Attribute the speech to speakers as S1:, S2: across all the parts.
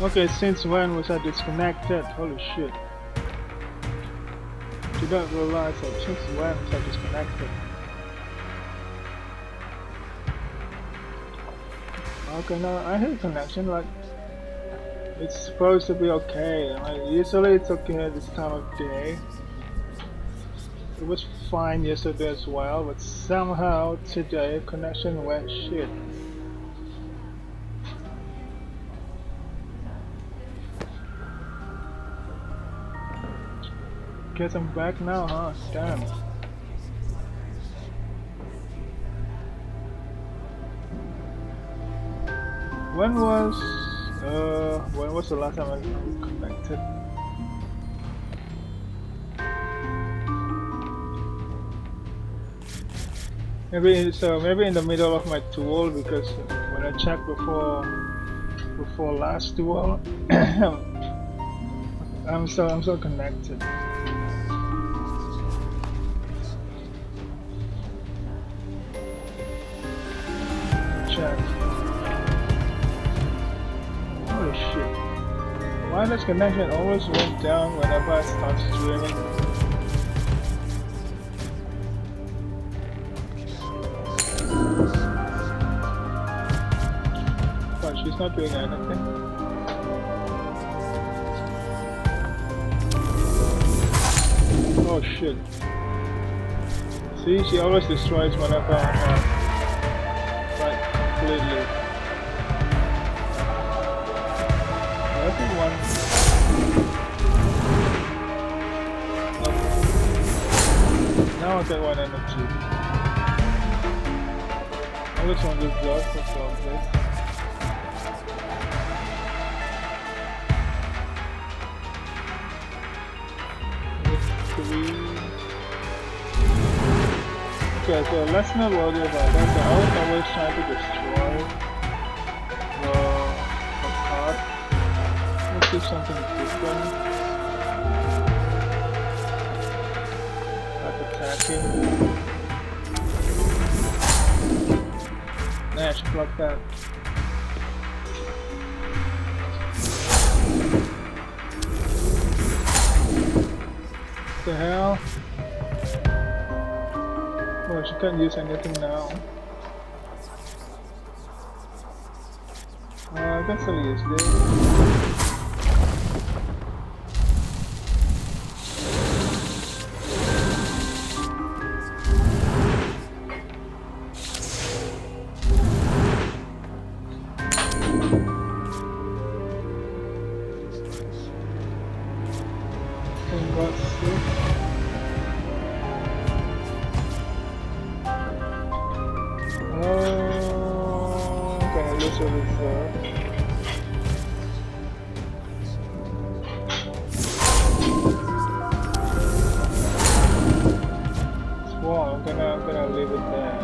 S1: Okay, since when was I disconnected? Holy shit. Did not realize that since when was I disconnected? Okay, no, I hate connection, like, it's supposed to be okay. Like, usually it's okay at this time of day. It was fine yesterday as well, but somehow today connection went shit. Guess I'm back now, huh? Damn. When was the last time I connected? Maybe in the middle of my tour, because when I checked before last tour, I'm so connected. Check. Holy shit. Why does connection always went down whenever I start streaming? But she's not doing anything. Oh shit. See, she always destroys whenever I'm like completely. Everyone. Now I get one energy. I just want to block for some place. Okay, so let's not worry about that. So I was always trying to destroy the card. Let's do something different. Like attacking. Nah, I should block that. What the hell? Oh, she can't use anything now. I can still use this. I'm gonna leave it there.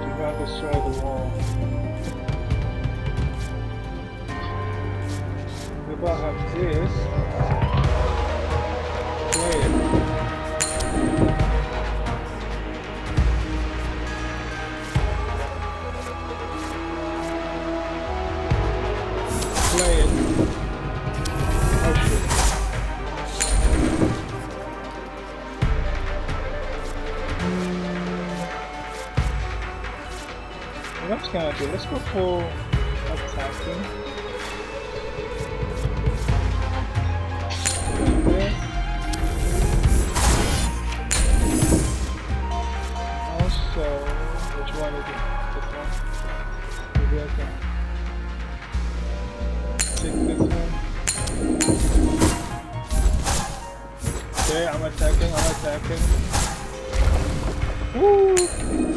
S1: Do not destroy the wall. If I have this, play it. Play it. Oh shit. What's gonna do? Let's go for attacking. Okay. Also, which one is it? This one? Maybe I can take this one. Okay, I'm attacking. Woo!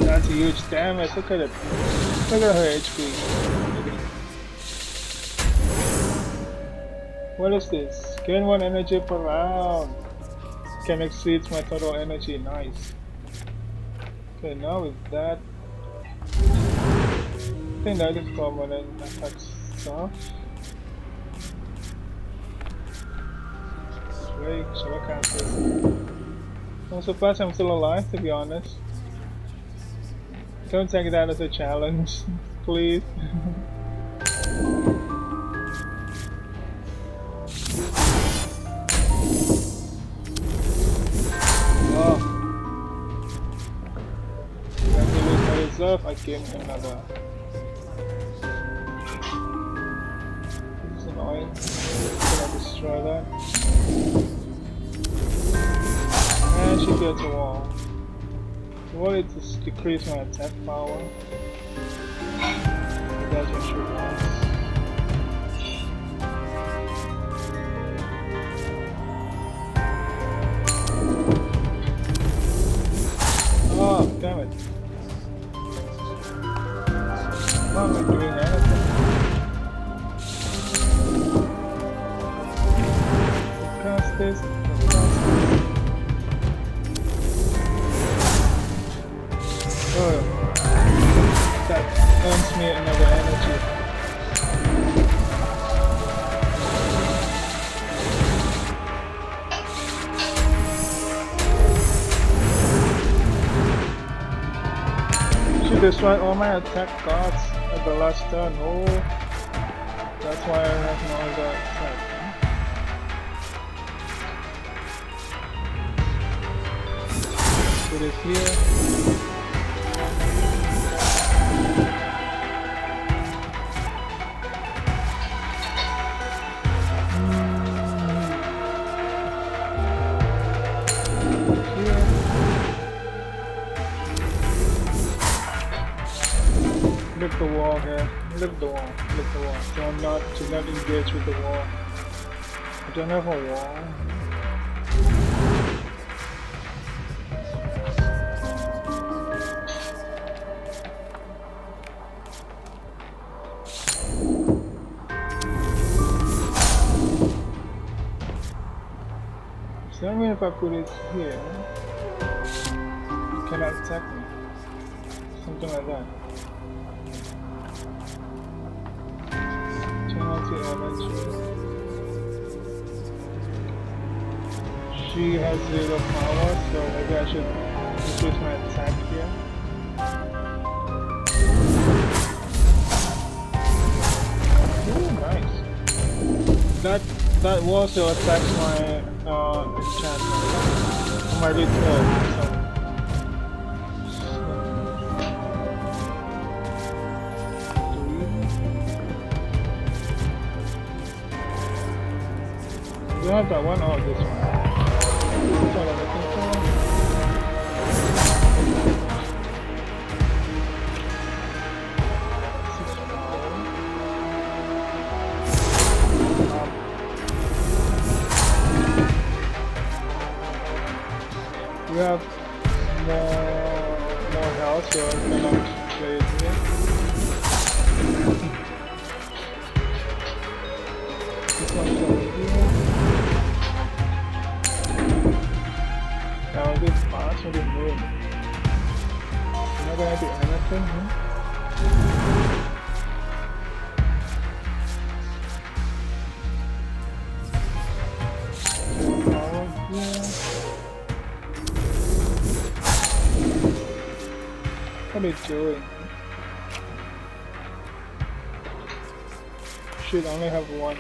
S1: That's a huge damage. Look at it. Look at her HP. What is this? Gain 1 energy per round. Can exceed my total energy. Nice. Okay, now with that, I think that is permanent attack stuff. Wait, shall I cancel? I'm surprised I'm still alive, to be honest. Don't take that as a challenge, please. again another. This is annoying. I'm gonna destroy that. And she gets a wall. The wall is just decrease my attack power. That's what she wants. Oh, damn it. Why am I doing anything? Cast this. Oh, that earns me another energy. She destroyed all my attack cards at the last turn. Oh, that's why I have no other attack. Put it here. Look the wall here. Look the wall. Look the wall. Do not engage with the wall. I don't have a wall. So I mean if I put it here, you cannot attack me. Something like that. She has 0 power, so maybe I should increase my attack here. Ooh, nice. That also attacks my enchantment, my return. So. Do you have that one or this one? This is what I'm looking for. We have more health, so I'm gonna play it here. This one's over here. Now this fast with the moon. You're not gonna do anything, huh? What are you doing? Should only have one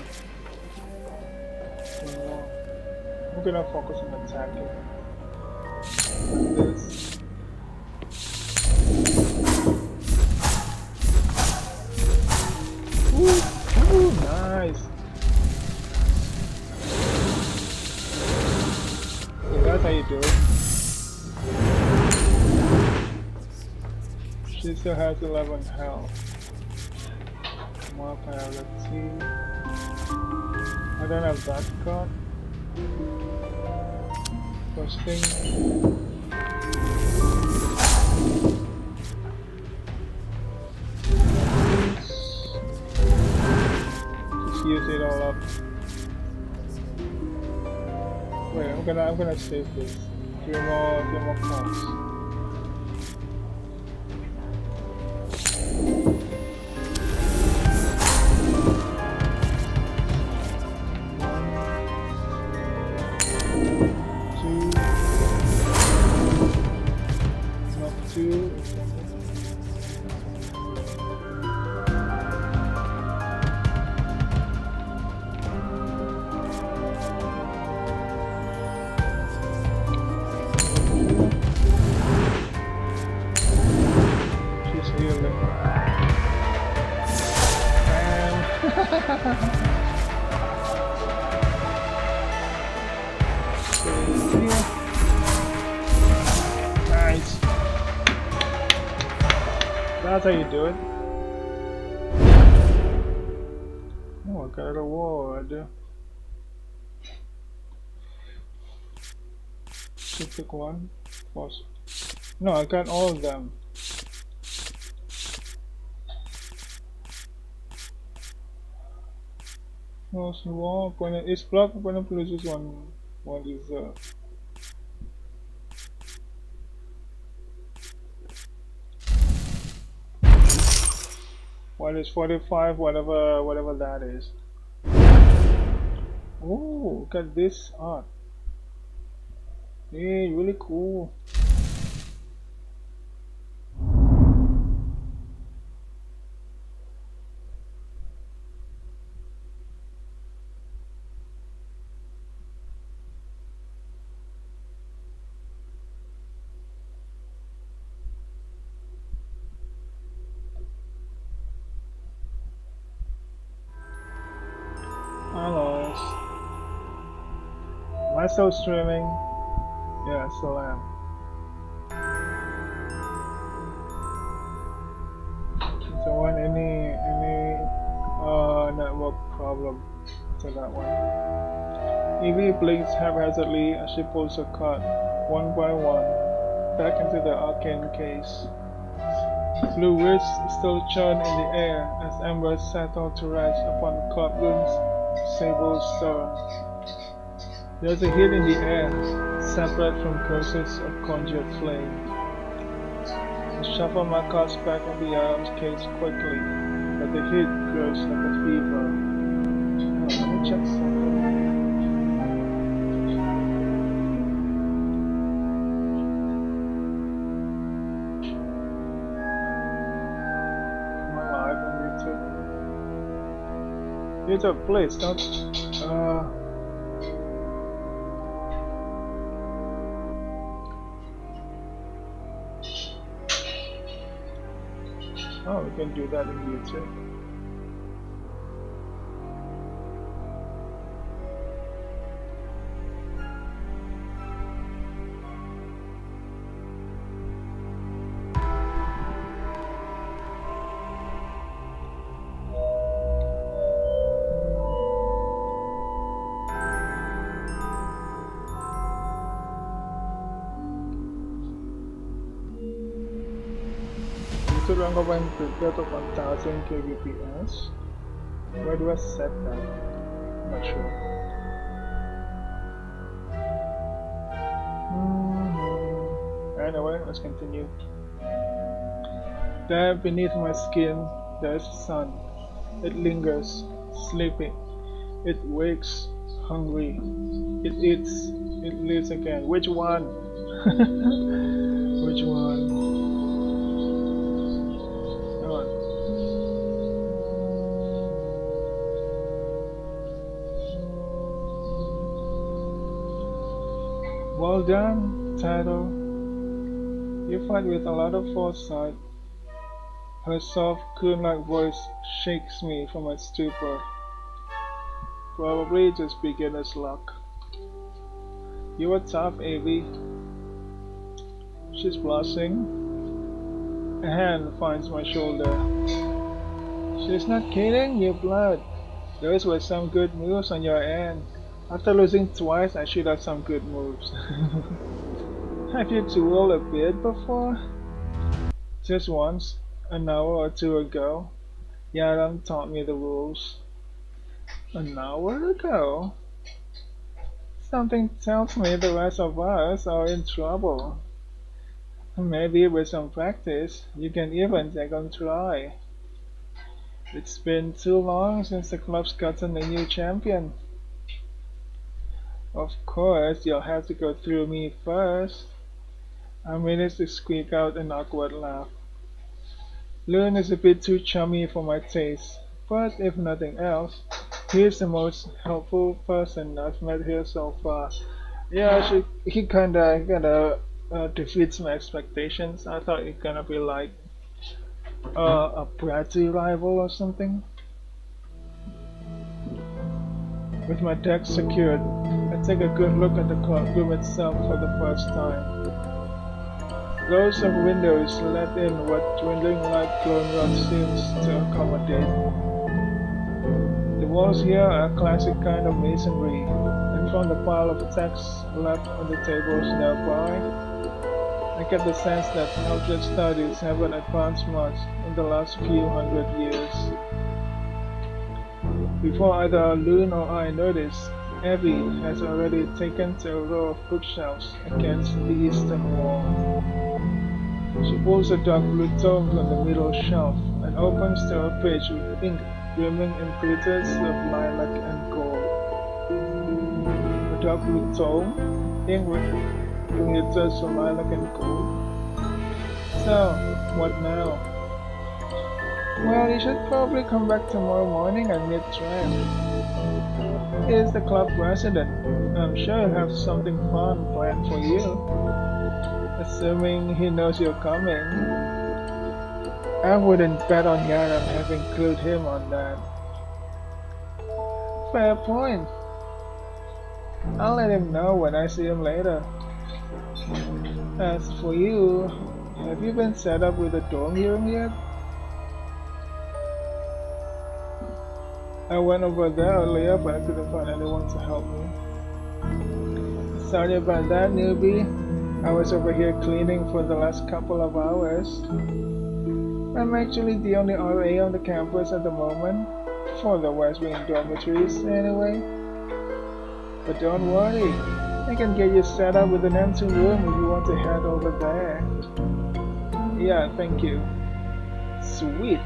S1: more. I'm gonna focus on attacking. Like this. Ooh, nice. So that's how you do it. She still has 11 health. More priority. I don't have that card. First thing. Just use it all up. Wait, I'm gonna save this. Few more cards. Nice. That's how you do it. Oh, I got a reward. Should pick one. Pause. No, I got all of them. No, so when it's blocked, when it loses one reserve. What is 45? Whatever that is. Oh, look at this art. Hey, really cool. Hello. Am I still streaming? Yeah, I still am. So want any network problem to that one. Evie blinks haphazardly as she pulls her card, one by one, back into the arcane case. Blue wisps still churn in the air as embers settle to rest upon the courtroom's sable stone. There's a heat in the air, separate from curses of conjured flame. I shuffle my cards back in the arms case quickly, but the heat grows like a fever. Oh, let me check something. Am I live on YouTube? YouTube, please don't. Oh, we can do that in YouTube. Rank of prepared to 1000 kbps. Where do I set that? I'm not sure. Anyway, let's continue. There beneath my skin, there's sun. It lingers, sleeping. It wakes, hungry. It eats. It lives again. Which one? Which one? Well done, title. You fight with a lot of foresight. Her soft, coon-like voice shakes me from my stupor. Probably just beginner's luck. You were tough, Avie. She's blushing. A hand finds my shoulder. She's not kidding, you blood. Those were some good moves on your end. After losing twice, I should have some good moves. Have you dueled a bit before? Just once, an hour or two ago. Yaram taught me the rules. An hour ago? Something tells me the rest of us are in trouble. Maybe with some practice, you can even take on try. It's been too long since the club's gotten a new champion. Of course, you'll have to go through me first. I managed to squeak out an awkward laugh. Loon is a bit too chummy for my taste, but if nothing else, he's the most helpful person I've met here so far. Yeah, he kinda defeats my expectations. I thought he's gonna be like a bratty rival or something. With my deck secured, I take a good look at the club itself for the first time. Rows of windows let in what dwindling light glowing rod seems to accommodate. The walls here are a classic kind of masonry, and from the pile of texts left on the tables nearby, I get the sense that outlet studies haven't advanced much in the last few hundred years. Before either Loon or I notice, Abby has already taken to a row of bookshelves against the eastern wall. She pulls a dark blue tome from the middle shelf and opens to a page with ink brimming in glitters of lilac and gold. A dark blue tome, ink with glitters of lilac and gold. So, what now? Well, you should probably come back tomorrow morning and meet Trent. He is the club president. I'm sure he'll have something fun planned for you. Assuming he knows you're coming. I wouldn't bet on Yaram having clued him on that. Fair point. I'll let him know when I see him later. As for you, have you been set up with a dorm room yet? I went over there earlier, but I couldn't find anyone to help me. Sorry about that, newbie. I was over here cleaning for the last couple of hours. I'm actually the only RA on the campus at the moment, for the West Wing dormitories anyway. But don't worry, I can get you set up with an empty room if you want to head over there. Yeah, thank you. Sweet.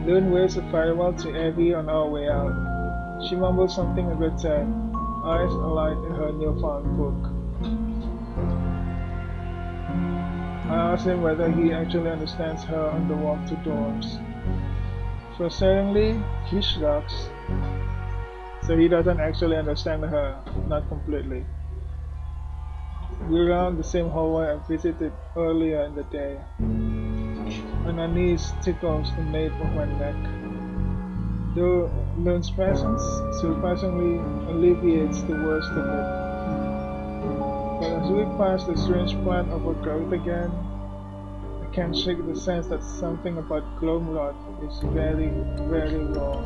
S1: Loon waves a farewell to Abby on our way out. She mumbles something in return, eyes alight in her newfound book. I ask him whether he actually understands her on the walk to dorms. Frustratingly, he shrugs. So he doesn't actually understand her, not completely. We round the same hallway I visited earlier in the day. An unease tickles the nape of my neck. Though Loon's presence surprisingly alleviates the worst of it. But as we pass the strange plant of her growth again, I can't shake the sense that something about Gloomrod is very, very wrong.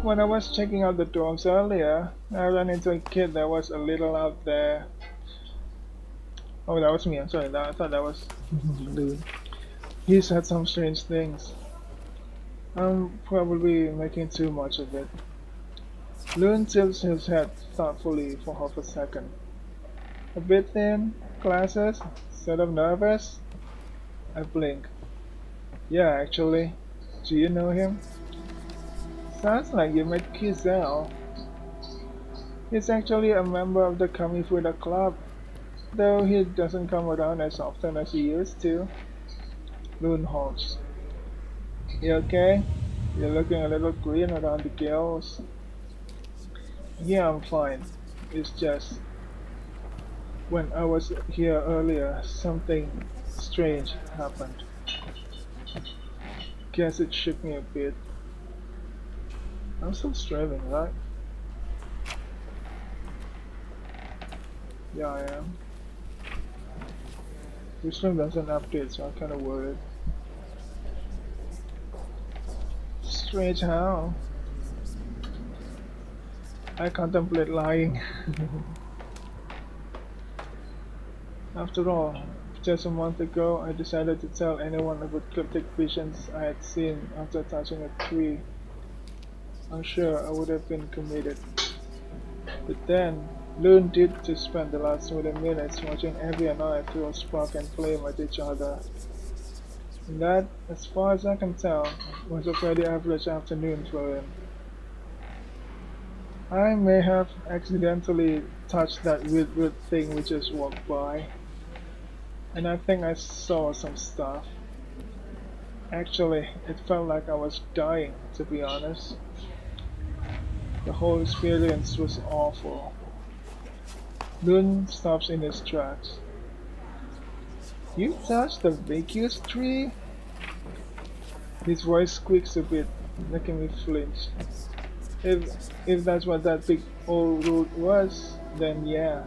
S1: When I was checking out the dorms earlier, I ran into a kid that was a little out there. Oh, that was me, I'm sorry, I thought that was Loon. He said some strange things. I'm probably making too much of it. Loon tilts his head thoughtfully for half a second. A bit thin, glasses, sort of nervous. I blink. Yeah, actually. Do you know him? Sounds like you met Kizel. He's actually a member of the Kamifuda club, though he doesn't come around as often as he used to. Loon halts. You okay? You're looking a little green around the gills. Yeah, I'm fine. It's just... when I was here earlier, something strange happened. Guess it shook me a bit. I'm still streaming, right? Yeah, I am. This stream doesn't update, so I'm kinda worried. Strange how? I contemplate lying. After all, just a month ago, I decided to tell anyone about cryptic visions I had seen after touching a tree. I'm sure I would have been committed. But then, Loon did just spend the last 20 minutes watching Abby and I throw spark and flame at each other. And that, as far as I can tell, was a pretty average afternoon for him. I may have accidentally touched that weird thing we just walked by. And I think I saw some stuff. Actually, it felt like I was dying, to be honest. The whole experience was awful. Loon stops in his tracks. You touched the vacuous tree? His voice squeaks a bit, making me flinch. If if that's what that big old root was, then yeah.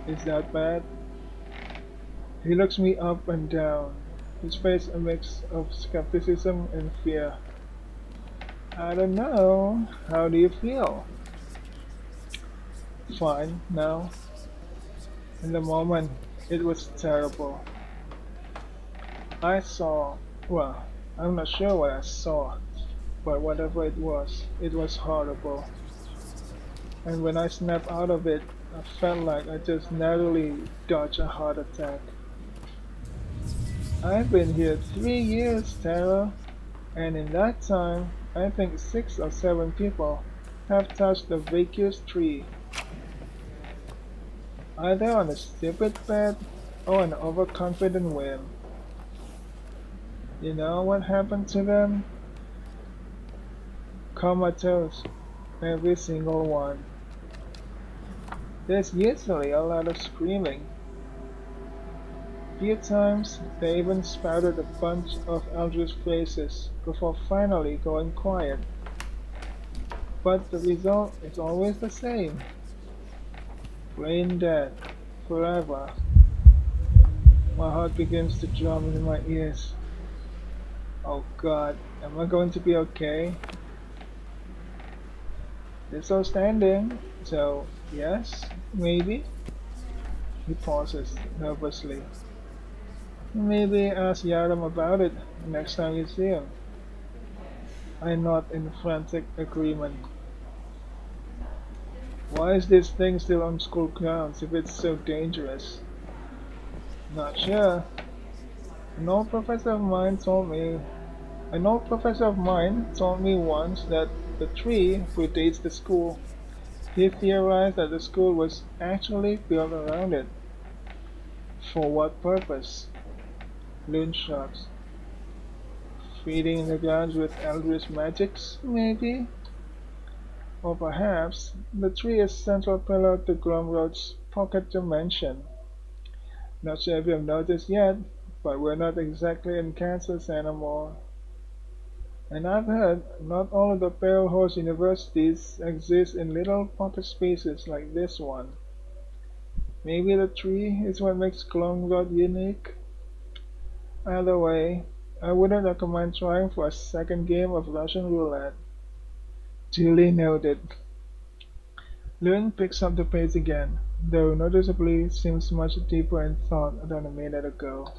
S1: Is that bad? He looks me up and down, his face a mix of skepticism and fear. I don't know. How do you feel? Fine, now. In the moment, it was terrible. I saw, well, I'm not sure what I saw, but whatever it was horrible. And when I snapped out of it, I felt like I just narrowly dodged a heart attack. I've been here 3 years, Tara, and in that time, I think 6 or 7 people have touched the vacuous tree, either on a stupid bet or an overconfident whim. You know what happened to them? Comatose, every single one. There's usually a lot of screaming. Few times they even spouted a bunch of eldritch phrases before finally going quiet. But the result is always the same. Brain dead. Forever. My heart begins to drum in my ears. Oh God, am I going to be okay? They're still standing, so yes, maybe. He pauses nervously. Maybe ask Yaram about it next time you see him. I nod in frantic agreement. Why is this thing still on school grounds if it's so dangerous? Not sure. An old professor of mine told me An old professor of mine told me once that the tree predates the school. He theorized that the school was actually built around it. For what purpose? Loon shrugs. Feeding the grounds with eldritch magics, maybe? Or perhaps the tree is central pillar to Gromroad's pocket dimension. Not sure if you've noticed yet, but we're not exactly in Kansas anymore. And I've heard not all of the Pale Horse universities exist in little pocket spaces like this one. Maybe the tree is what makes Klongrod unique? Either way, I wouldn't recommend trying for a second game of Russian roulette. Duly noted. Lewin picks up the pace again, though noticeably seems much deeper in thought than a minute ago.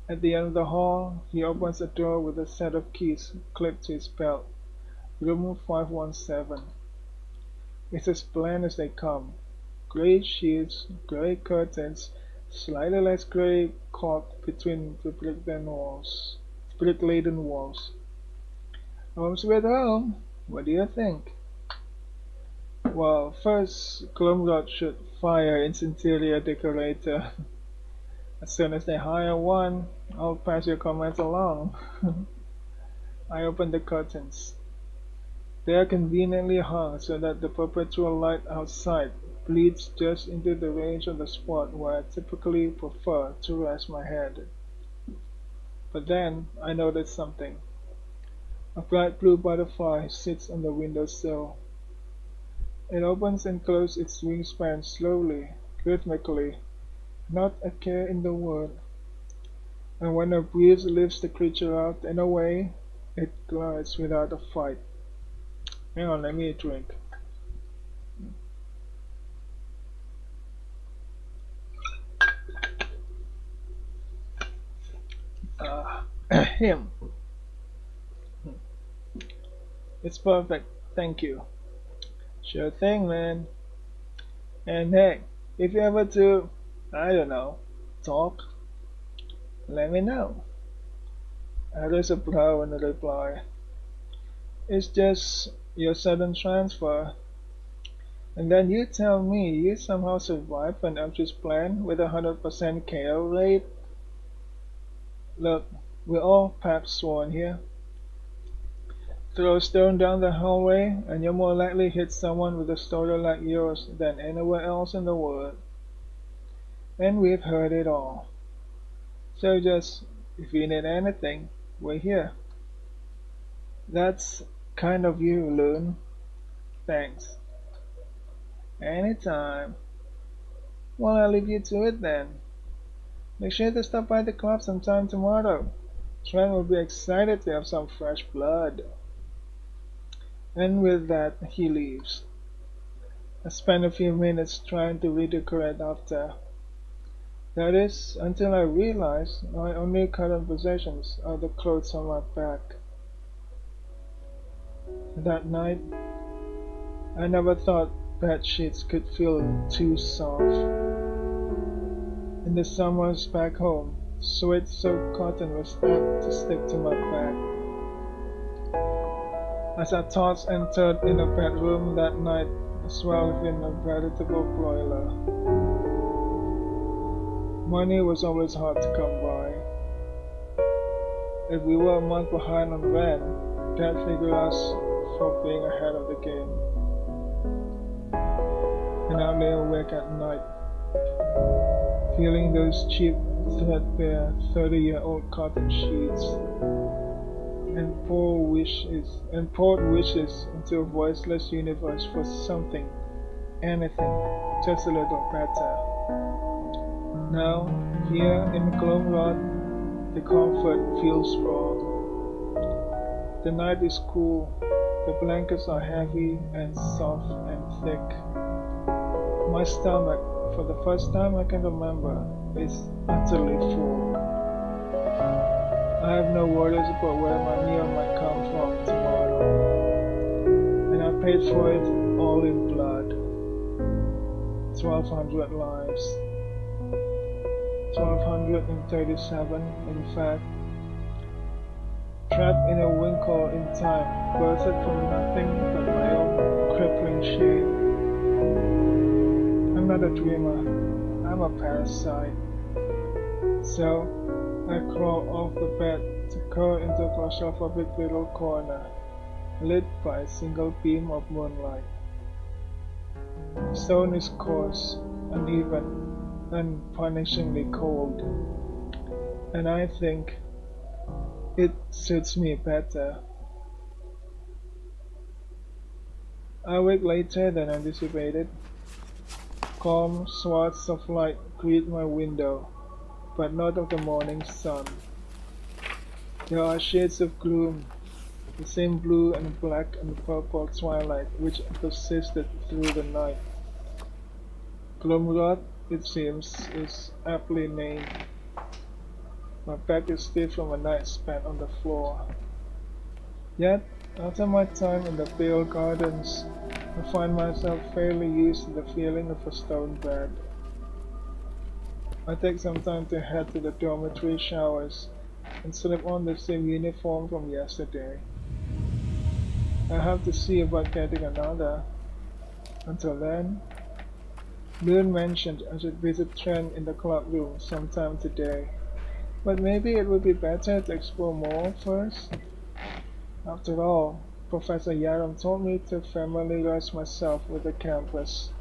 S1: At the end of the hall, he opens a door with a set of keys clipped to his belt. Room 517. It's as bland as they come. Gray sheets, gray curtains, slightly less gray cork between the brick-laden walls. Home sweet home. What do you think? Well, first, Glumrod should fire its interior decorator. As soon as they hire one, I'll pass your comments along. I open the curtains. They are conveniently hung so that the perpetual light outside bleeds just into the range of the spot where I typically prefer to rest my head. But then I notice something. A bright blue butterfly sits on the windowsill. It opens and closes its wingspan slowly, rhythmically, not a care in the world. And when a breeze lifts the creature out and away, it glides without a fight. Hang on, let me drink. Him. It's perfect, thank you. Sure thing, man. And hey, if you ever to, I don't know, talk, let me know. There's a brow in the reply. It's just your sudden transfer. And then you tell me you somehow survived an Eltress plan with 100% KO rate? Look, we're all perhaps sworn here. Throw a stone down the hallway and you'll more likely hit someone with a story like yours than anywhere else in the world. And we've heard it all. So just, if you need anything, we're here. That's kind of you, Loon. Thanks. Anytime. Well, I'll leave you to it then. Make sure to stop by the club sometime tomorrow. Trent will be excited to have some fresh blood. And with that, he leaves. I spend a few minutes trying to read the correct after. That is, until I realize my only current possessions are the clothes on my back. That night, I never thought bed sheets could feel too soft. In the summers back home, sweat-soaked cotton was apt to stick to my back. As our thoughts entered in the bedroom that night, as well as in a veritable broiler. Money was always hard to come by. If we were a month behind on rent, Dad figured us for being ahead of the game. And I lay awake at night, feeling those cheap, threadbare, 30-year-old cotton sheets, and poured wishes into a voiceless universe for something, anything, just a little better. Now, here in the conglomerate, the comfort feels wrong. The night is cool, the blankets are heavy and soft and thick. My stomach, for the first time I can remember, is utterly full. I have no worries about where my meal might come from tomorrow. And I paid for it all in blood. 1,200 lives. 1,237, in fact. Trapped in a winkle in time, birthed from nothing but my own crippling shame. I'm not a dreamer, I'm a parasite. So, I crawl off the bed to curl into a claustrophobic little corner, lit by a single beam of moonlight. The stone is coarse, uneven, and punishingly cold, and I think it suits me better. I wake later than anticipated. Calm swaths of light greet my window, but not of the morning sun. There are shades of gloom, the same blue and black and purple twilight which persisted through the night. Gloomrot, it seems, is aptly named. My back is stiff from a night spent on the floor. Yet, after my time in the pale gardens, I find myself fairly used to the feeling of a stone bed. I take some time to head to the dormitory showers and slip on the same uniform from yesterday. I have to see about getting another. Until then, Moon mentioned I should visit Trent in the club room sometime today, but maybe it would be better to explore more first. After all, Professor Yaram told me to familiarize myself with the campus.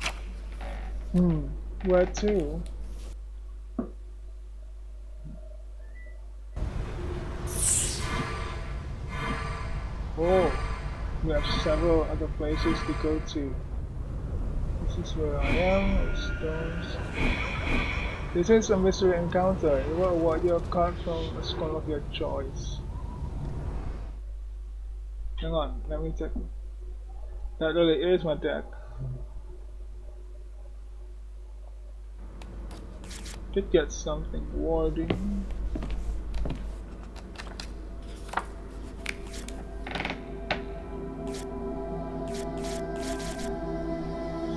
S1: Hmm, where to? Oh, we have several other places to go to. This is where I am, stones. This is a mystery encounter. It will award you a card from a school of your choice. Hang on, let me check. That really is my deck. Did get something warding.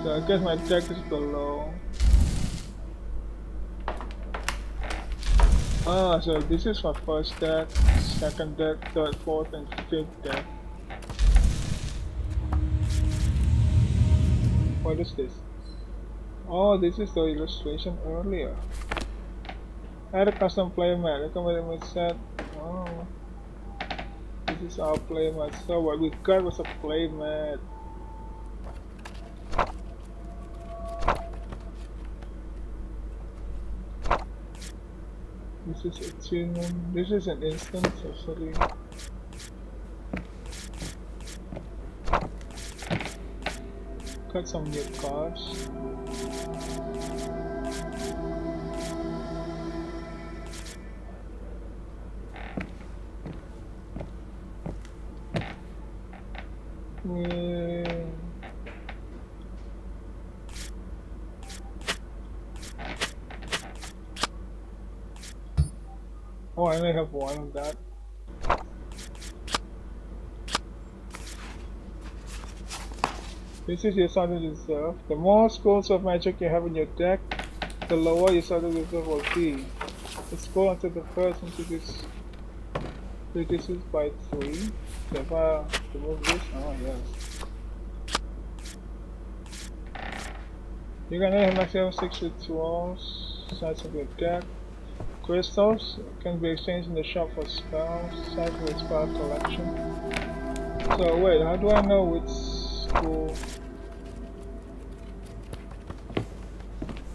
S1: So I guess my deck is below. Ah, so this is my first deck, second deck, third, fourth, and fifth deck. What is this? Oh, this is the illustration earlier. I had a custom playmat recommended my set. Oh, this is our playmat. So what we got was a playmat. This is attunement. This is an instance, actually. Got some new cards. Yeah. Oh, I only have one of that. This is your starting reserve. The more scrolls of magic you have in your deck, the lower your starting reserve will be. The scroll until the first introduces by 3. So if I remove this, oh yes. You can have maximum 6 rituals, size of your deck. Crystals can be exchanged in the shop for spells, size for the spell collection. So wait, how do I know which school?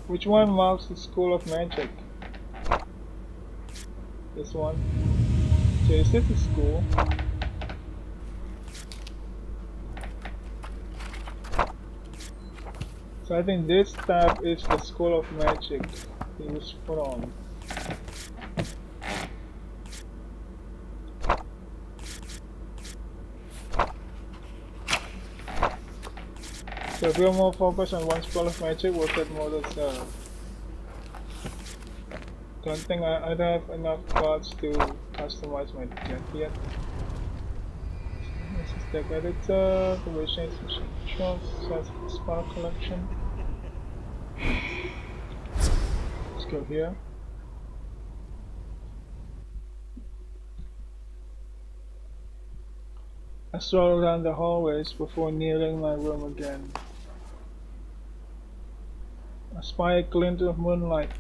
S1: Which one marks the school of magic? This one. So is this the school? So I think this tab is the school of magic it was put on. So if we're more focused on one school of magic, we'll get more reserve. Don't think I don't have enough cards to customize my deck yet. This is deck editor, the way change the size of the spell collection. Let's go here. I stroll around the hallways before nearing my room again. I spy a glint of moonlight,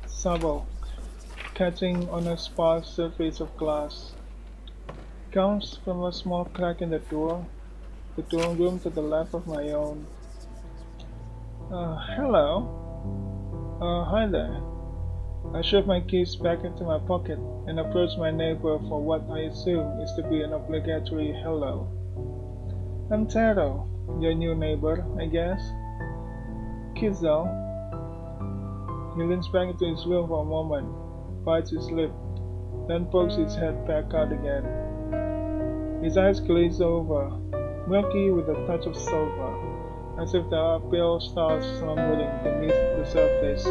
S1: subtle, catching on a sparse surface of glass. It comes from a small crack in the dorm room to the left of my own. Hello. Hi there. I shove my keys back into my pocket and approach my neighbor for what I assume is to be an obligatory hello. I'm Taro, your new neighbor, I guess. Kizo. He leans back into his room for a moment, bites his lip, then pokes his head back out again. His eyes glaze over, milky with a touch of silver, as if there are pale stars slumbering beneath the surface.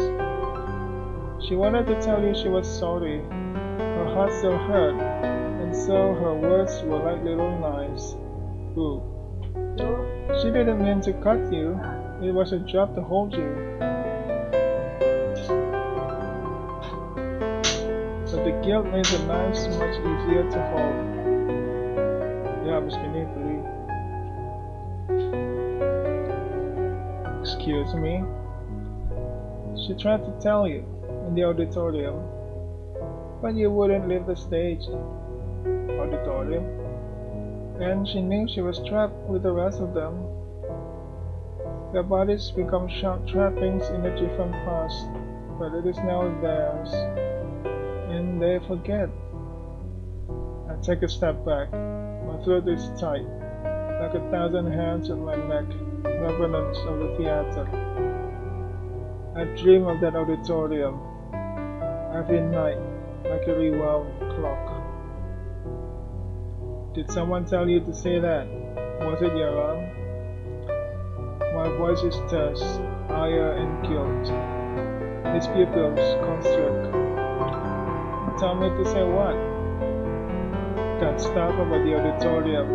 S1: She wanted to tell you she was sorry. Her heart still hurt, and so her words were like little knives. Ooh. She didn't mean to cut you. It was her job to hold you. But the guilt made the knives much easier to hold. Yeah, beneath the Excuse me? She tried to tell you in the auditorium, but you wouldn't leave the stage. Auditorium? And she knew she was trapped with the rest of them. Their bodies become sharp trappings in a different past, but it is now theirs. And they forget. I take a step back. My throat is tight, like 1,000 hands on my neck, revenants of the theater. I dream of that auditorium every night, like a rewound clock. Did someone tell you to say that? Was it your own? My voice is terse, ire and guilt. His pupils constrict. Tell me to say what? That stuff about the auditorium.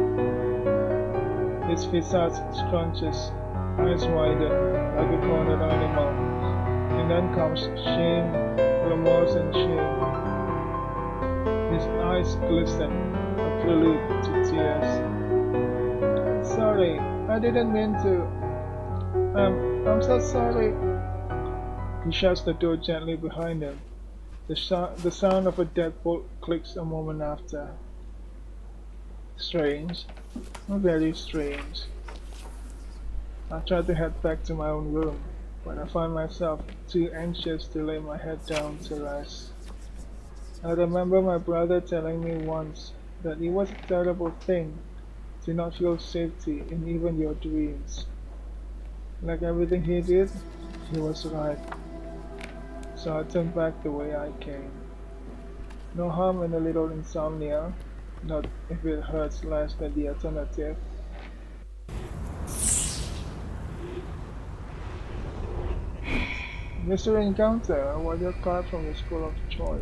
S1: His visage scrunches, eyes widen, like a cornered animal. And then comes shame, remorse and shame. His eyes glisten, a prelude to tears. Sorry, I didn't mean to. I'm so sorry. He shuts the door gently behind him. The sound of a deadbolt clicks a moment after. Strange. Very strange. I try to head back to my own room, but I find myself too anxious to lay my head down to rest. I remember my brother telling me once that it was a terrible thing to not feel safety in even your dreams. Like everything he did, he was right. So I turned back the way I came. No harm in a little insomnia, not if it hurts less than the alternative. Mystery Encounter, what your card from the school of choice.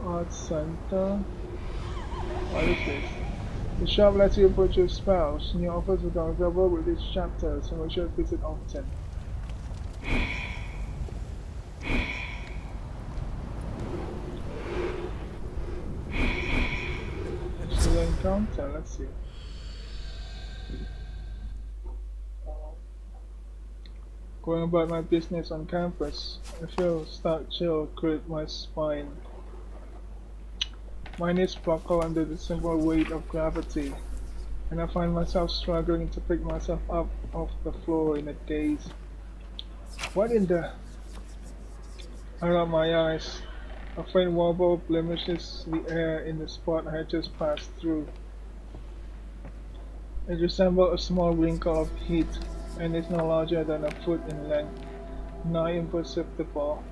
S1: Art Center. What is this? The shop lets you purchase spells. New offers become available with each chapter, so make sure to visit often. Mystery Encounter, let's see. Going about my business on campus, I feel stark chill grip my spine. My knees buckle under the simple weight of gravity, and I find myself struggling to pick myself up off the floor in a daze. What in the... I rub my eyes. A faint wobble blemishes the air in the spot I had just passed through. It resembles a small wrinkle of heat, and is no larger than a foot in length, nigh imperceptible.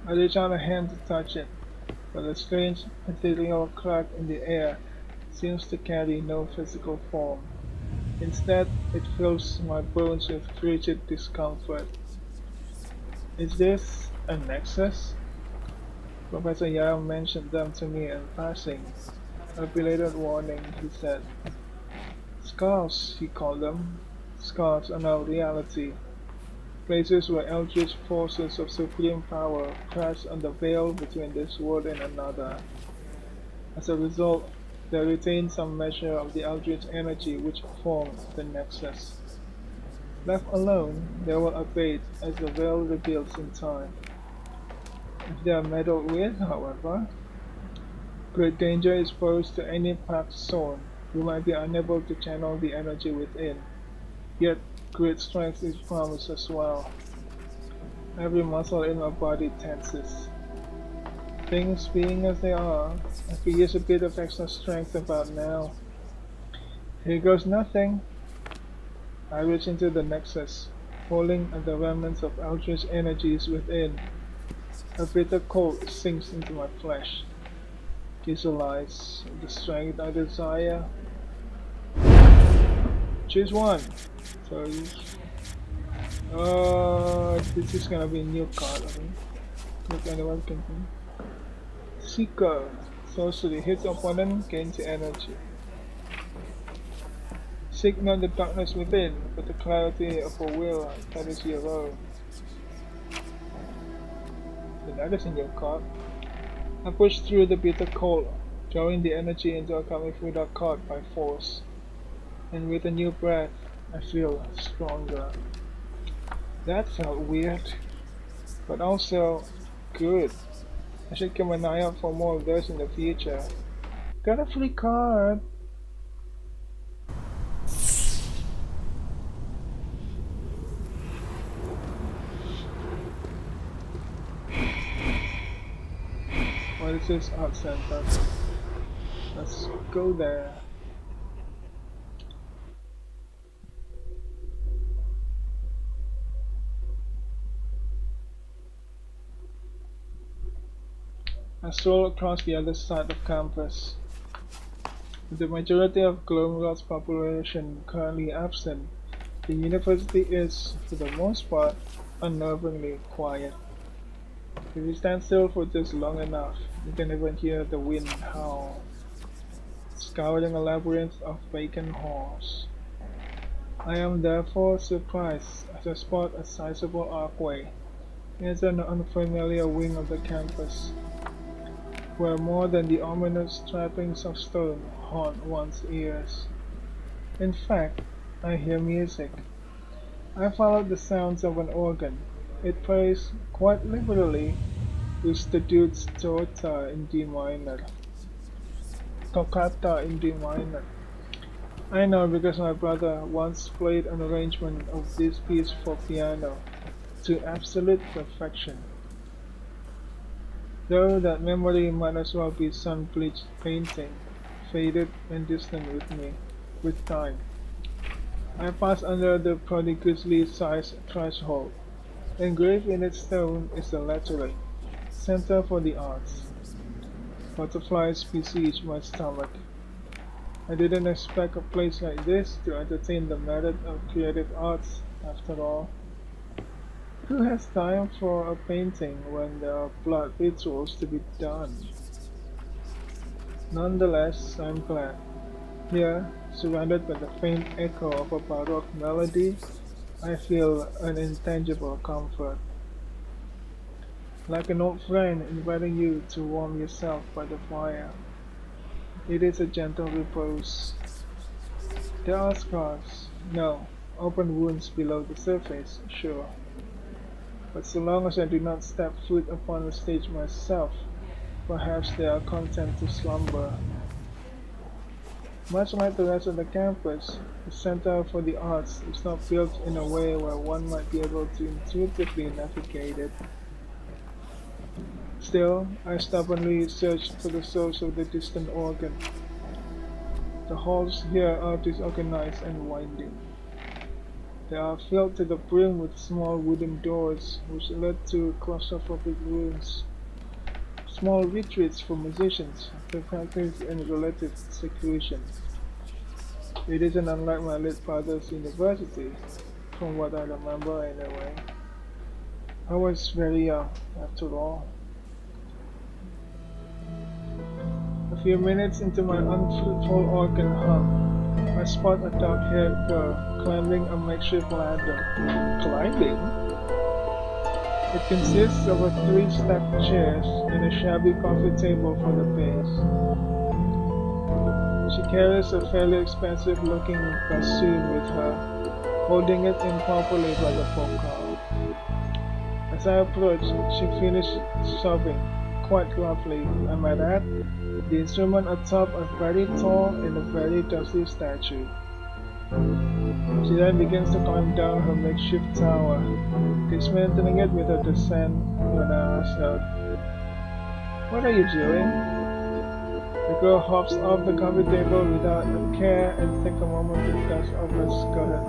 S1: I reach out a hand to touch it, but a strange, ethereal crack in the air seems to carry no physical form. Instead, it fills my bones with frigid discomfort. Is this a nexus? Professor Yao mentioned them to me in passing. A belated warning, he said. Scars, he called them. Scars are now reality. Places where eldritch forces of supreme power crash on the veil between this world and another. As a result, they retain some measure of the eldritch energy which formed the nexus. Left alone, they will abate as the veil reveals in time. If they are meddled with, however, great danger is posed to any packed zone who might be unable to channel the energy within. Yet, great strength is promised as well. Every muscle in my body tenses. Things being as they are, I could use a bit of extra strength about now. Here goes nothing. I reach into the nexus, pulling at the remnants of eldritch energies within. A bitter cold sinks into my flesh. Visualize the strength I desire. Choose one. So, this is gonna be a new card. I think. Look, anyone can. Seeker. Sorcery. Hits opponent, gains energy. Seek not the darkness within, but the clarity of a will that is your own. So that is a new card. I push through the bitter cold, drawing the energy into a Kamifuda card by force. And with a new breath, I feel stronger. That felt weird, but also good. I should keep an eye out for more of those in the future. Got a free card! What is this art center? Let's go there. I stroll across the other side of campus. With the majority of Glomerul's population currently absent, the university is, for the most part, unnervingly quiet. If you stand still for just long enough, you can even hear the wind howl, scouring a labyrinth of vacant halls. I am therefore surprised as I spot a sizable archway into an unfamiliar wing of the campus, where more than the ominous trappings of stone haunt one's ears. In fact, I hear music. I follow the sounds of an organ. It plays, quite literally, with the dude's toccata in D minor. Toccata in D minor. I know because my brother once played an arrangement of this piece for piano to absolute perfection. Though that memory might as well be sun-bleached painting, faded and distant with time. I passed under the prodigiously sized threshold. Engraved in its stone is the lettering, Center for the Arts. Butterflies besieged my stomach. I didn't expect a place like this to entertain the merit of creative arts, after all. Who has time for a painting when there are blood rituals to be done? Nonetheless, I'm glad. Here, surrounded by the faint echo of a baroque melody, I feel an intangible comfort, like an old friend inviting you to warm yourself by the fire. It is a gentle repose. There are scars, no, open wounds below the surface, sure, but so long as I do not step foot upon the stage myself, perhaps they are content to slumber. Much like the rest of the campus, the Center for the Arts is not built in a way where one might be able to intuitively navigate it. Still, I stubbornly searched for the source of the distant organ. The halls here are disorganized and winding. They are filled to the brim with small wooden doors which lead to claustrophobic rooms, small retreats for musicians to practice in relative seclusion. It isn't unlike my late father's university, from what I remember anyway. I was very young, after all. A few minutes into my unfruitful organ hunt, I spot a dark-haired girl climbing a makeshift ladder. Climbing? It consists of a 3 stacked chairs and a shabby coffee table for the base. She carries a fairly expensive-looking bassoon with her, holding it improperly by the bocal. As I approach, she finished sobbing, quite roughly, I might add, the instrument atop a very tall and a very dusty statue. She then begins to climb down her makeshift tower, dismantling it with her descent when I ask her, "What are you doing?" The girl hops off the coffee table without a care and takes a moment to dust off her skirt.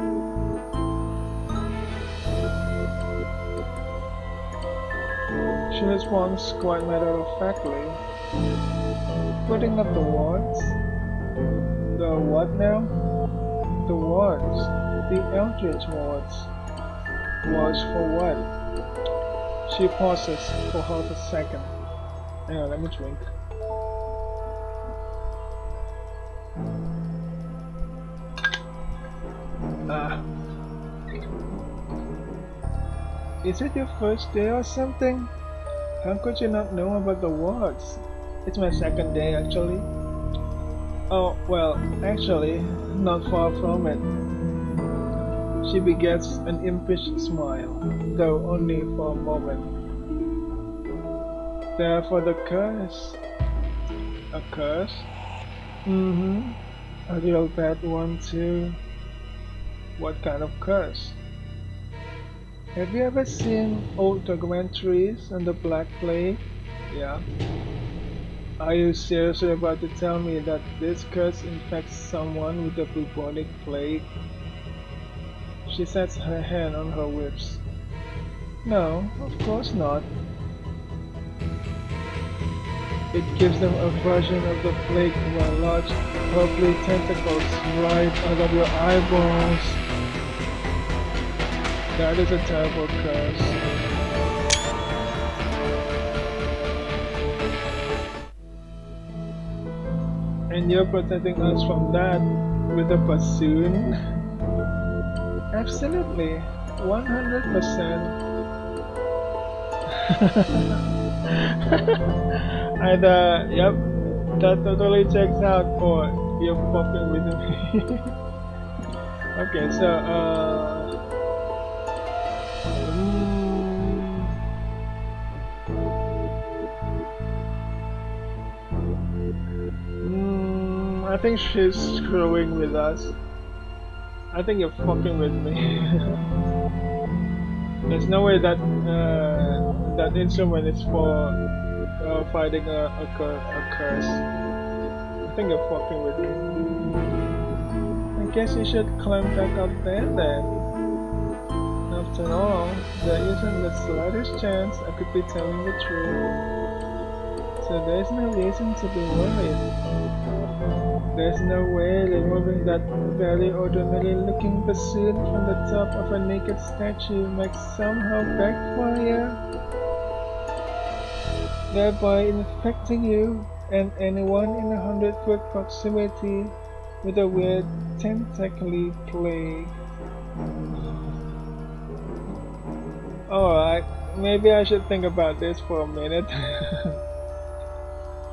S1: She responds quite matter-of-factly, "Putting up the wards?" "The what now?" "The wards. The Eldridge wards." "Wards for what?" She pauses for half a second. Hang on, let me drink. Ah. Is it your first day or something? How could you not know about the wards? It's my second day, actually. Oh, well, actually, not far from it. She begets an impish smile, though only for a moment. Therefore the curse. A curse? Mm-hmm. A real bad one, too. What kind of curse? Have you ever seen old documentaries on the Black Plague? Yeah. Are you seriously about to tell me that this curse infects someone with the bubonic plague? She sets her hand on her whips. No, of course not. It gives them a version of the plague where large purply tentacles slide out of your eyeballs. That is a terrible curse. And you're protecting us from that with a bassoon? Absolutely, 100%. Either, yep, that totally checks out, or you're fucking with me. Okay, so, I think she's screwing with us. I think you're fucking with me. There's no way that that instrument is for fighting a curse. I think you're fucking with me. I guess you should climb back up there then. After all, there isn't the slightest chance I could be telling the truth. So there's no reason to be worried. There's no way removing that very ordinary looking bassoon from the top of a naked statue might somehow backfire, thereby infecting you and anyone in 100-foot proximity with a weird tentacly plague. Alright, maybe I should think about this for a minute.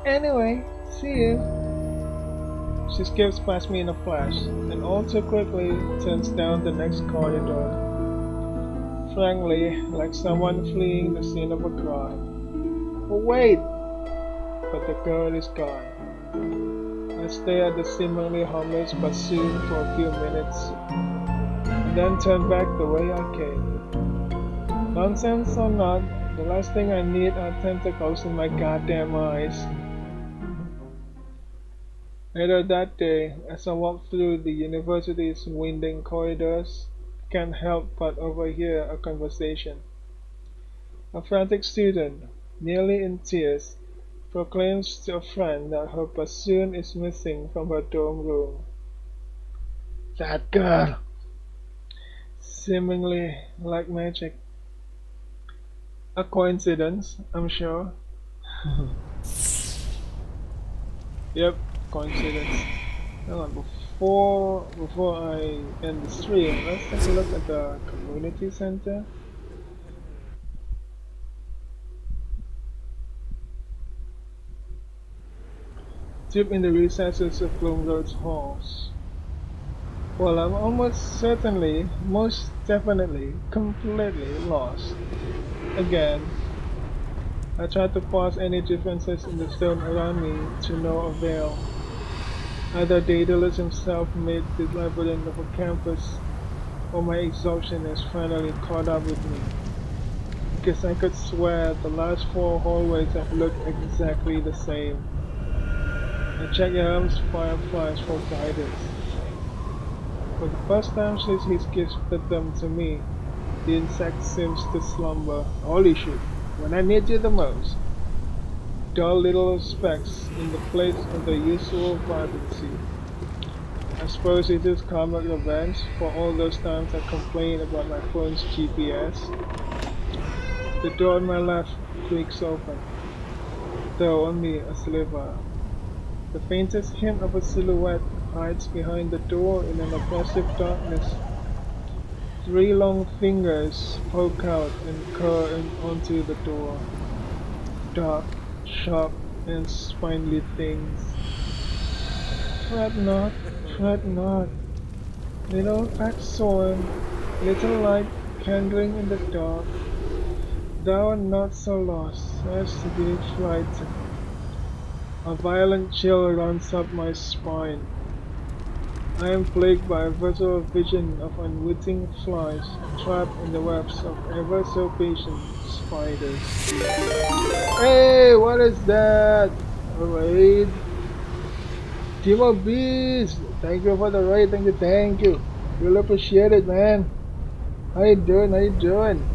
S1: Anyway, see you. She skips past me in a flash, and all too quickly turns down the next corridor. Frankly, like someone fleeing the scene of a crime. But wait! But the girl is gone. I stare at the seemingly harmless bassoon for a few minutes, and then turn back the way I came. Nonsense or not, the last thing I need are tentacles in my goddamn eyes. Later that day, as I walk through the university's winding corridors, I can't help but overhear a conversation. A frantic student, nearly in tears, proclaims to a friend that her bassoon is missing from her dorm room. That girl! Seemingly like magic. A coincidence, I'm sure. Yep, coincidence. Hang on, before I end the stream, let's take a look at the community center. Deep in the recesses of Bloomroad's halls. Well, I'm almost certainly, most definitely, completely lost. Again, I tried to parse any differences in the zone around me to no avail. Either Daedalus himself made the labyrinth of a campus, or my exhaustion has finally caught up with me. Because I could swear the last 4 hallways have looked exactly the same. I checked Yaram's fireflies for guidance. For the first time since he's gifted them to me, the insect seems to slumber. Holy shit, when I need you the most. Dull little specks in the place of the usual vibrancy. I suppose it is karmic revenge for all those times I complained about my phone's GPS. The door on my left creaks open, though only a sliver. The faintest hint of a silhouette hides behind the door in an oppressive darkness. 3 long fingers poke out and curl onto the door. Dark, sharp, and spindly things. Fret not, fret not. Little fat sworn, little light kindling in the dark. Thou art not so lost as to be frightened. A violent chill runs up my spine. I am plagued by a visual vision of unwitting flies trapped in the webs of ever so patient spiders. Hey, what is that? A raid? Timo Beast! Thank you for the raid, thank you. Really appreciate it, man. How you doing? How you doing?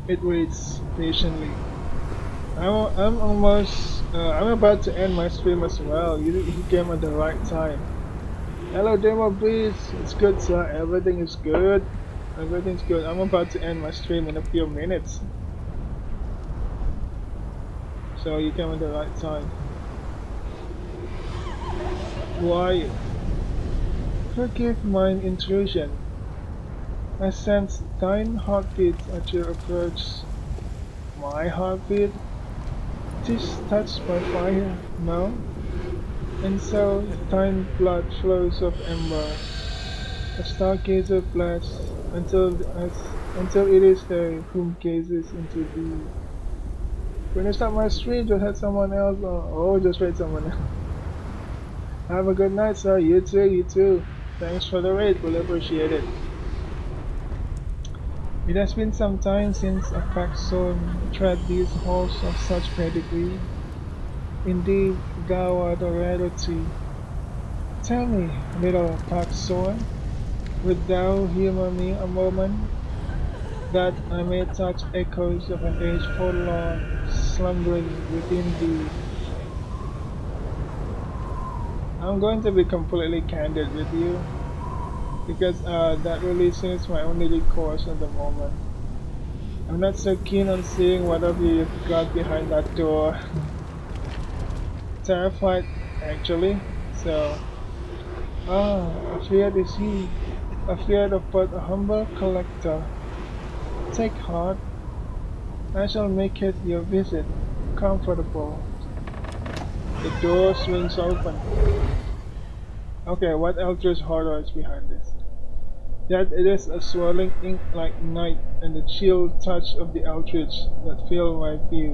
S1: It waits patiently. I'm about to end my stream as well. You came at the right time. Hello Demo Beast, it's good sir, everything is good. Everything's good. I'm about to end my stream in a few minutes. So you came at the right time. Who are you? Forgive mine intrusion. I sense thine heartbeat at your approach. My heartbeat? 'Tis touched by fire, no? And so thine blood flows of ember. A stargazer blasts until it is there whom gazes into thee. When I start my stream, just had someone else just raid someone else. Have a good night, sir. You too, you too. Thanks for the raid, really appreciate it. It has been some time since a Paxson tread these halls of such pedigree. Indeed, thou art a rarity. Tell me, little Paxson, wilt thou humour me a moment, that I may touch echoes of an age forlorn, slumbering within thee? I'm going to be completely candid with you, because that really seems my only recourse at the moment. I'm not so keen on seeing whatever you've got behind that door. Terrified, actually. So, afeard is he, afeard of but a humble collector. Take heart, I shall make it your visit comfortable. The door swings open. Okay, what eldritch horror is behind this? Yet it is a swirling ink like night and the chill touch of the eldritch that fill my view.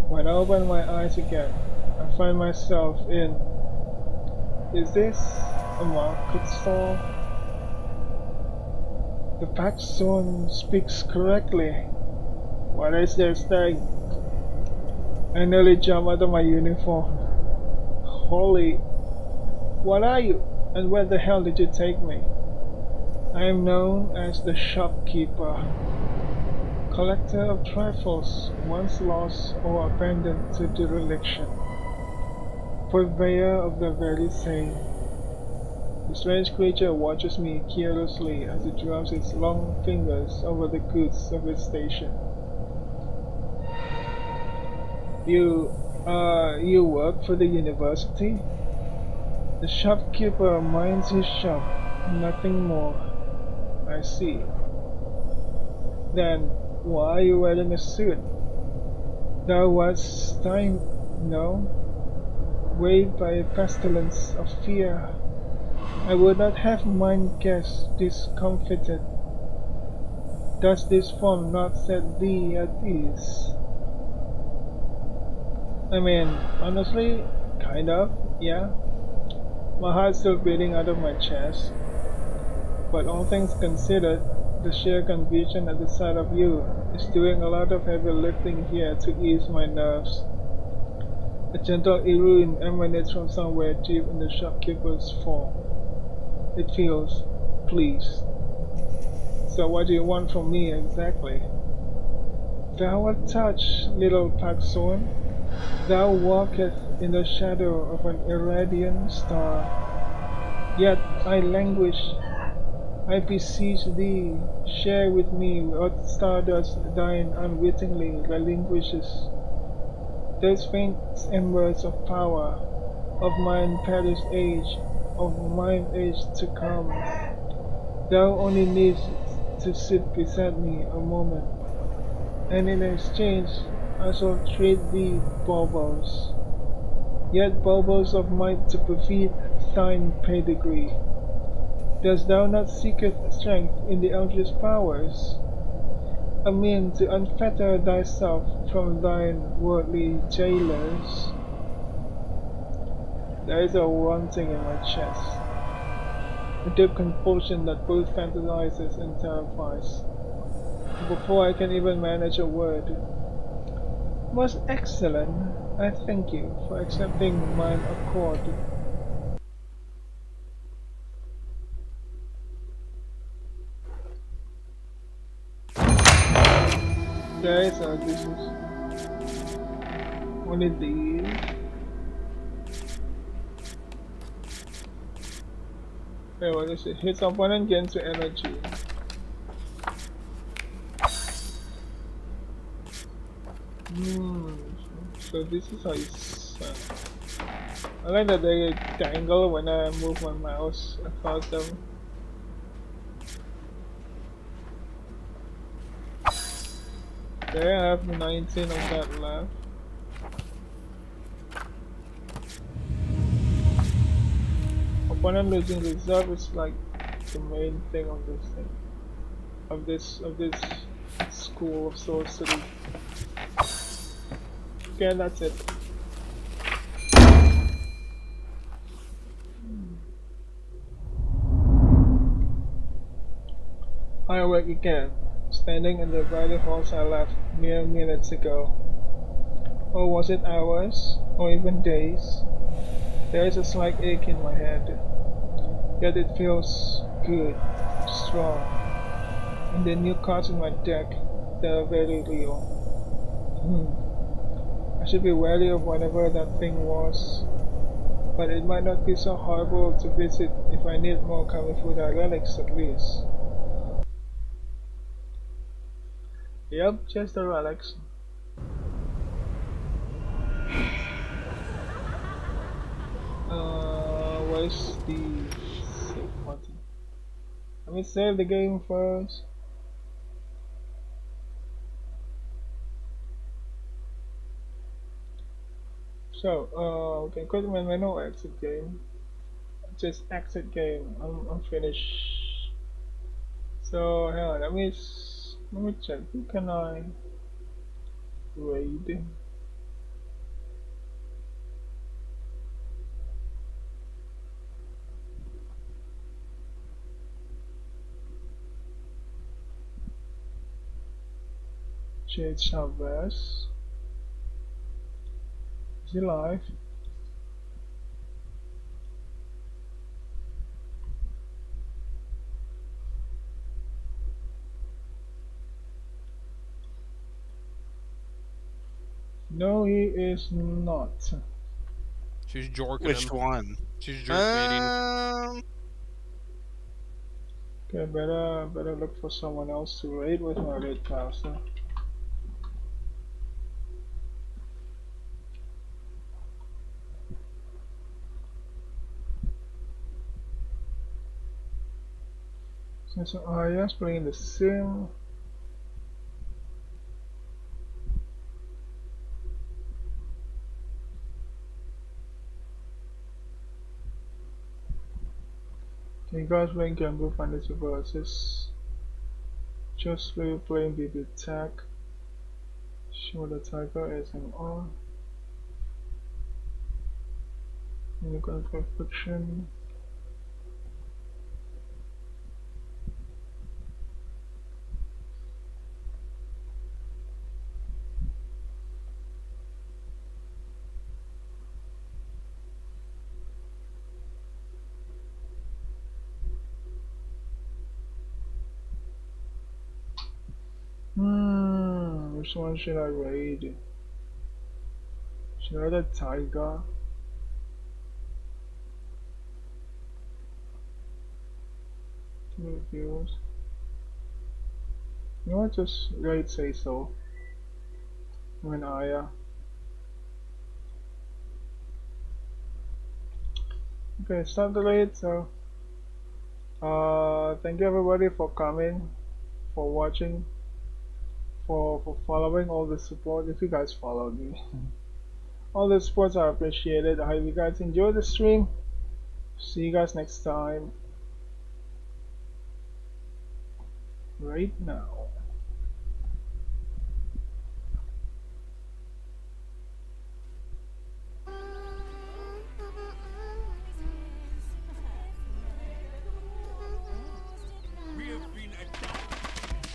S1: When I open my eyes again, I find myself in. Is this a market stall? The Paxson speaks correctly. What is there stag? I nearly jump out of my uniform. Holy, what are you? And where the hell did you take me? I am known as the shopkeeper, collector of trifles once lost or abandoned to dereliction, purveyor of the very same. The strange creature watches me curiously as it drums its long fingers over the goods of its station. You work for the university? The shopkeeper minds his shop, nothing more. I see. Then, why are you wearing a suit? Thou wast time, no, weighed by a pestilence of fear. I would not have mine guessed discomfited. Does this form not set thee at ease? I mean, honestly, kind of, yeah. My heart's still beating out of my chest. But all things considered, the sheer conviction at the sight of you is doing a lot of heavy lifting here to ease my nerves. A gentle irune emanates from somewhere deep in the shopkeeper's form. It feels pleased. So what do you want from me exactly? Thou art touched, little Paxson. Thou walkest in the shadow of an irradiant star. Yet I languish. I beseech thee, share with me what stardust thine unwittingly relinquishes. Those faint embers of power, of mine perished age, of mine age to come. Thou only needst to sit beside me a moment, and in exchange I shall trade thee baubles, yet baubles of might to befit thine pedigree. Dost thou not seeketh strength in the eldritch powers? A mean to unfetter thyself from thine worldly jailers? There is a wanting in my chest, a deep compulsion that both fantasizes and terrifies. Before I can even manage a word, most excellent, I thank you for accepting mine accord. There is this is only these. Wait, what is it? Hits opponent gains to energy. Hmm. So this is how you sound. I like that they dangle when I move my mouse across them. There I have 19 of that left. Opponent losing reserve is like the main thing of this thing. Of this school of sorcery. Okay, that's it. I work again. standing in the very halls I left mere minutes ago. Or was it hours, or even days? There is a slight ache in my head, yet it feels good, strong, and the new cards in my deck, they are very real. I should be wary of whatever that thing was, but it might not be so horrible to visit if I need more Kamifuda relics at least. Yep, just the relics. Where's the save button? Let me save the game first. So, we can quit my menu, exit game. Just exit game. I'm finished. So, hang on, let me check. Who can I raid? Jade Chavez. Is he live? No, he is not.
S2: She's jorking
S3: Which
S2: him.
S3: one?
S2: She's jerk baiting.
S1: Okay, better look for someone else to raid with my raid passer. So Arya's playing the sim. You guys playing Gamble Fantasy versus just playing BB Attack. Show the Tiger SMR. Unicorn Fiction. Which one should I raid? Should I raid a Tiger? Two reviews. You know what? Just raid say so. When Aya. Okay, start the raid. So, thank you everybody for coming, for watching, for following all the support. If you guys followed me, all the supports are appreciated. I hope you guys enjoy the stream. See you guys next time. Right now.